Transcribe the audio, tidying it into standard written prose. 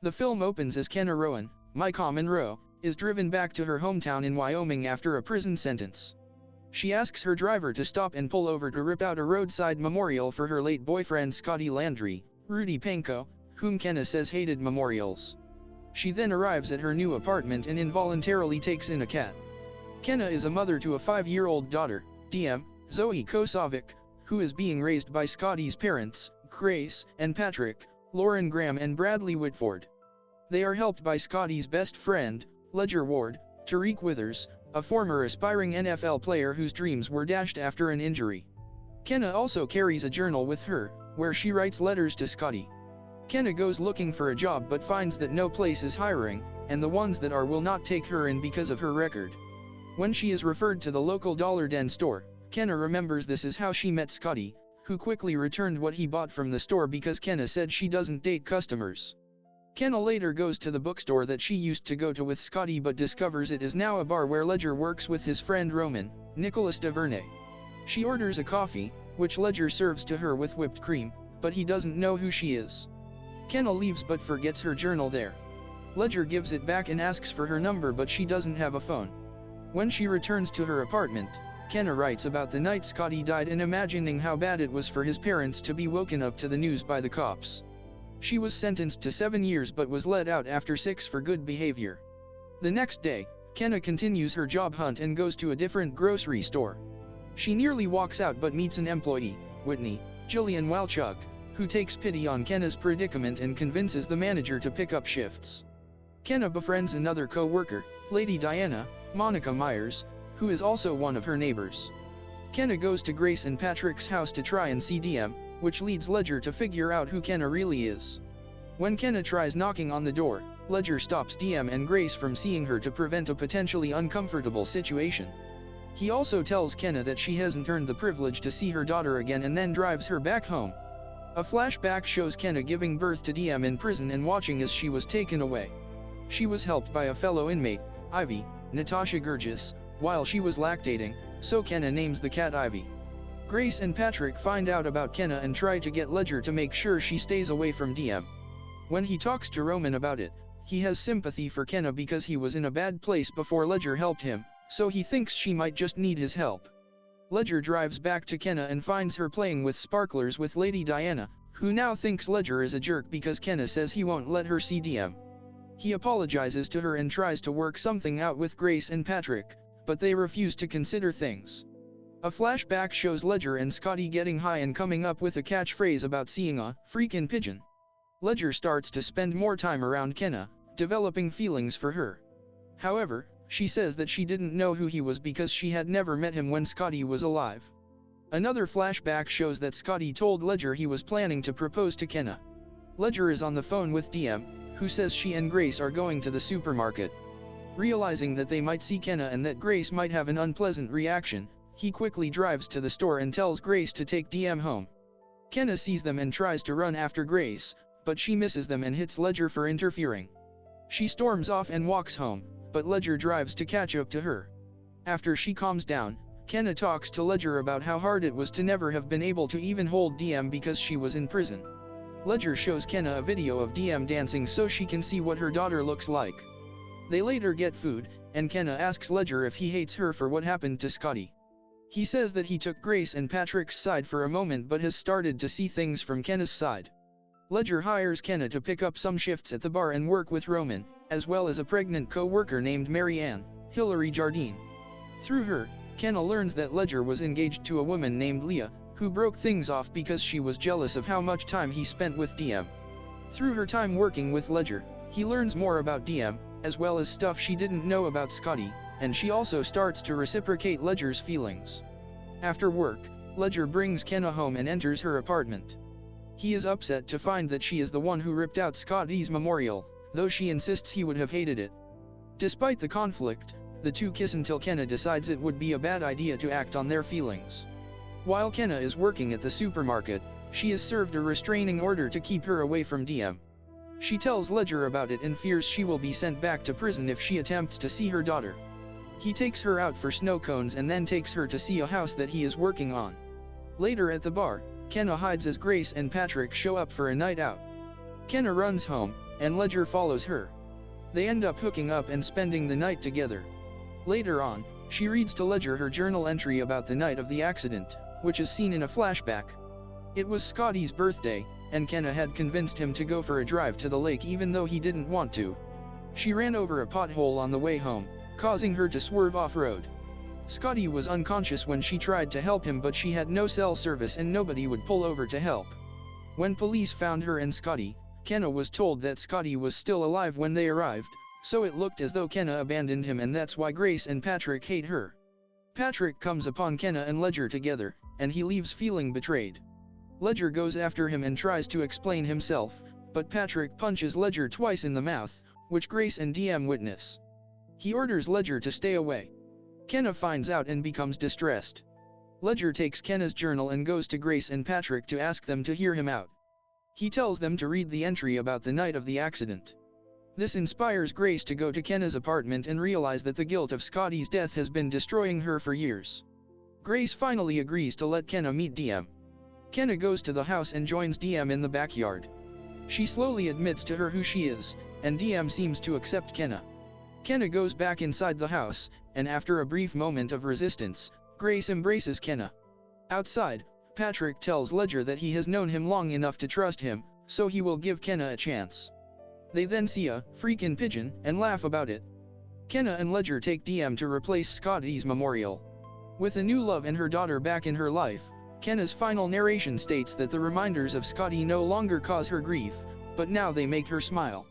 The film opens as Kenna Rowan, Maika Monroe, is driven back to her hometown in Wyoming after a prison sentence. She asks her driver to stop and pull over to rip out a roadside memorial for her late boyfriend Scotty Landry, Rudy Panko, whom Kenna says hated memorials. She then arrives at her new apartment and involuntarily takes in a cat. Kenna is a mother to a 5-year-old daughter, Diem, Zoe Kosovic, who is being raised by Scotty's parents, Grace and Patrick, Lauren Graham and Bradley Whitford. They are helped by Scotty's best friend, Ledger Ward, Tyriq Withers, a former aspiring NFL player whose dreams were dashed after an injury. Kenna also carries a journal with her, where she writes letters to Scotty. Kenna goes looking for a job but finds that no place is hiring, and the ones that are will not take her in because of her record. When she is referred to the local Dollar Den store, Kenna remembers this is how she met Scotty, who quickly returned what he bought from the store because Kenna said she doesn't date customers. Kenna later goes to the bookstore that she used to go to with Scotty but discovers it is now a bar where Ledger works with his friend Roman, Nicholas DeVernay. She orders a coffee, which Ledger serves to her with whipped cream, but he doesn't know who she is. Kenna leaves but forgets her journal there. Ledger gives it back and asks for her number but she doesn't have a phone. When she returns to her apartment, Kenna writes about the night Scotty died and imagining how bad it was for his parents to be woken up to the news by the cops. She was sentenced to 7 years but was let out after 6 for good behavior. The next day, Kenna continues her job hunt and goes to a different grocery store. She nearly walks out but meets an employee, Whitney, Jillian Walchuk, who takes pity on Kenna's predicament and convinces the manager to pick up shifts. Kenna befriends another co-worker, Lady Diana, Monica Myers, who is also one of her neighbors. Kenna goes to Grace and Patrick's house to try and see Diem, which leads Ledger to figure out who Kenna really is. When Kenna tries knocking on the door, Ledger stops Diem and Grace from seeing her to prevent a potentially uncomfortable situation. He also tells Kenna that she hasn't earned the privilege to see her daughter again and then drives her back home. A flashback shows Kenna giving birth to Diem in prison and watching as she was taken away. She was helped by a fellow inmate, Ivy, Natasha Gurgis, while she was lactating, so Kenna names the cat Ivy. Grace and Patrick find out about Kenna and try to get Ledger to make sure she stays away from Diem. When he talks to Roman about it, he has sympathy for Kenna because he was in a bad place before Ledger helped him, so he thinks she might just need his help. Ledger drives back to Kenna and finds her playing with sparklers with Lady Diana, who now thinks Ledger is a jerk because Kenna says he won't let her see Diem. He apologizes to her and tries to work something out with Grace and Patrick, but they refuse to consider things. A flashback shows Ledger and Scotty getting high and coming up with a catchphrase about seeing a freakin' pigeon. Ledger starts to spend more time around Kenna, developing feelings for her. However, she says that she didn't know who he was because she had never met him when Scotty was alive. Another flashback shows that Scotty told Ledger he was planning to propose to Kenna. Ledger is on the phone with Diem, who says she and Grace are going to the supermarket. Realizing that they might see Kenna and that Grace might have an unpleasant reaction, he quickly drives to the store and tells Grace to take Diem home. Kenna sees them and tries to run after Grace, but she misses them and hits Ledger for interfering. She storms off and walks home, but Ledger drives to catch up to her. After she calms down, Kenna talks to Ledger about how hard it was to never have been able to even hold Diem because she was in prison. Ledger shows Kenna a video of Diem dancing so she can see what her daughter looks like. They later get food, and Kenna asks Ledger if he hates her for what happened to Scotty. He says that he took Grace and Patrick's side for a moment but has started to see things from Kenna's side. Ledger hires Kenna to pick up some shifts at the bar and work with Roman, as well as a pregnant co-worker named Mary Ann, Hillary Jardine. Through her, Kenna learns that Ledger was engaged to a woman named Leah, who broke things off because she was jealous of how much time he spent with Diem. Through her time working with Ledger, he learns more about Diem, as well as stuff she didn't know about Scotty, and she also starts to reciprocate Ledger's feelings. After work, Ledger brings Kenna home and enters her apartment. He is upset to find that she is the one who ripped out Scotty's memorial, though she insists he would have hated it. Despite the conflict, the two kiss until Kenna decides it would be a bad idea to act on their feelings. While Kenna is working at the supermarket, she is served a restraining order to keep her away from Diem. She tells Ledger about it and fears she will be sent back to prison if she attempts to see her daughter. He takes her out for snow cones and then takes her to see a house that he is working on. Later at the bar, Kenna hides as Grace and Patrick show up for a night out. Kenna runs home, and Ledger follows her. They end up hooking up and spending the night together. Later on, she reads to Ledger her journal entry about the night of the accident, which is seen in a flashback. It was Scotty's birthday, and Kenna had convinced him to go for a drive to the lake even though he didn't want to. She ran over a pothole on the way home, causing her to swerve off-road. Scotty was unconscious when she tried to help him, but she had no cell service and nobody would pull over to help. When police found her and Scotty, Kenna was told that Scotty was still alive when they arrived, so it looked as though Kenna abandoned him, and that's why Grace and Patrick hate her. Patrick comes upon Kenna and Ledger together, and he leaves feeling betrayed. Ledger goes after him and tries to explain himself, but Patrick punches Ledger twice in the mouth, which Grace and Diem witness. He orders Ledger to stay away. Kenna finds out and becomes distressed. Ledger takes Kenna's journal and goes to Grace and Patrick to ask them to hear him out. He tells them to read the entry about the night of the accident. This inspires Grace to go to Kenna's apartment and realize that the guilt of Scotty's death has been destroying her for years. Grace finally agrees to let Kenna meet Diem. Kenna goes to the house and joins Diem in the backyard. She slowly admits to her who she is, and Diem seems to accept Kenna. Kenna goes back inside the house, and after a brief moment of resistance, Grace embraces Kenna. Outside, Patrick tells Ledger that he has known him long enough to trust him, so he will give Kenna a chance. They then see a freaking pigeon and laugh about it. Kenna and Ledger take Diem to replace Scotty's memorial. With a new love and her daughter back in her life, Kenna's final narration states that the reminders of Scotty no longer cause her grief, but now they make her smile.